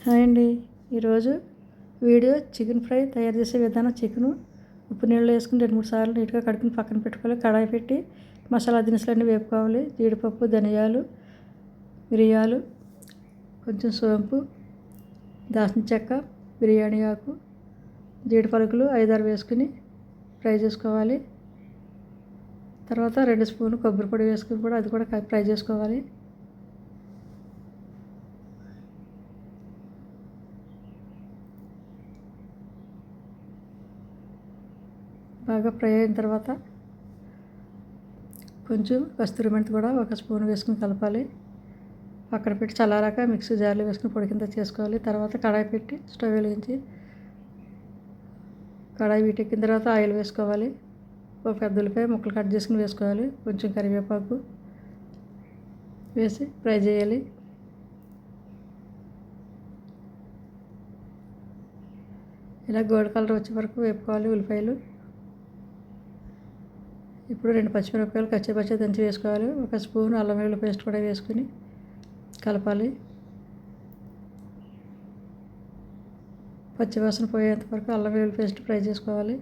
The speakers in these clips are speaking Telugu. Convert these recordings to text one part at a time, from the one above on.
హాయ్ అండి. ఈరోజు వీడియో చికెన్ ఫ్రై తయారు చేసే విధానం. చికెను ఉప్పు నీళ్ళలో వేసుకుని 2-3 సార్లు నీట్గా కడుక్కుని పక్కన పెట్టుకోవాలి. కడాయి పెట్టి మసాలా దినుసులన్నీ వేపుకోవాలి. జీడిపప్పు, ధనియాలు, మిరియాలు, కొంచెం సోంపు, దాల్చిన చెక్క, బిర్యానీ ఆకు, జీడిపలుకులు 5-6 వేసుకుని ఫ్రై చేసుకోవాలి. తర్వాత 2 స్పూన్లు కొబ్బరి పొడి వేసుకుని కూడా అది కూడా ఫ్రై చేసుకోవాలి. బాగా ఫ్రై అయిన తర్వాత కొంచెం కస్తూరి మెంతి కూడా 1 స్పూన్ వేసుకుని కలపాలి. పక్కన పెట్టి చల్లారాక మిక్సీ జార్లో వేసుకుని పొడి కింద చేసుకోవాలి. తర్వాత కడాయి పెట్టి స్టవ్ వెలిగించి కడాయి వీటెక్కిన తర్వాత ఆయిల్ వేసుకోవాలి. ఒక పెద్ద ఉల్లిపాయ ముక్కలు కట్ చేసుకుని వేసుకోవాలి. కొంచెం కరివేపాకు వేసి ఫ్రై చేయాలి. ఇలా గోల్డ్ కలర్ వచ్చే వరకు వేపుకోవాలి ఉల్లిపాయలు. ఇప్పుడు 2 పచ్చిమిరపకాయలు కచ్చపచ్చ దంచి వేసుకోవాలి. 1 స్పూన్ అల్లం వెల్లుల్లి పేస్ట్ కూడా వేసుకుని కలపాలి. పచ్చివాసన పోయేంత వరకు అల్లం వెల్లుల్లి పేస్ట్ ఫ్రై చేసుకోవాలి.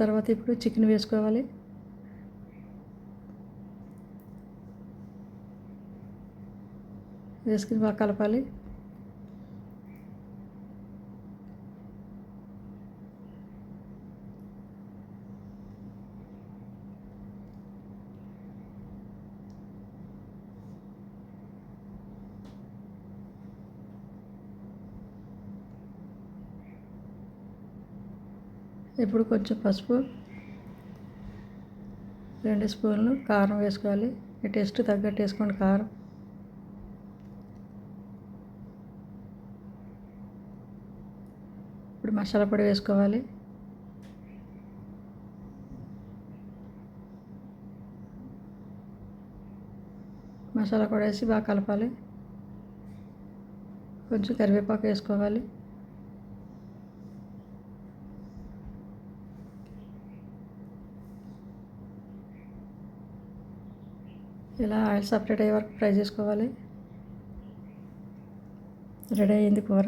తర్వాత ఇప్పుడు చికెన్ వేసుకోవాలి. వేసుకుని బాగా కలపాలి. ఇప్పుడు కొంచెం పసుపు, 2 స్పూన్లు కారం వేసుకోవాలి. మీ టేస్ట్ తగ్గట్టు వేసుకోండి కారం. ఇప్పుడు మసాలా పొడి వేసుకోవాలి. మసాలా పొడి వేసి బాగా కలపాలి. కొంచెం కరివేపాకు వేసుకోవాలి. ఇలా ఆయిల్ సపరేట్ అయ్యే వరకు ఫ్రై చేసుకోవాలి. రెడీ అయింది కూర.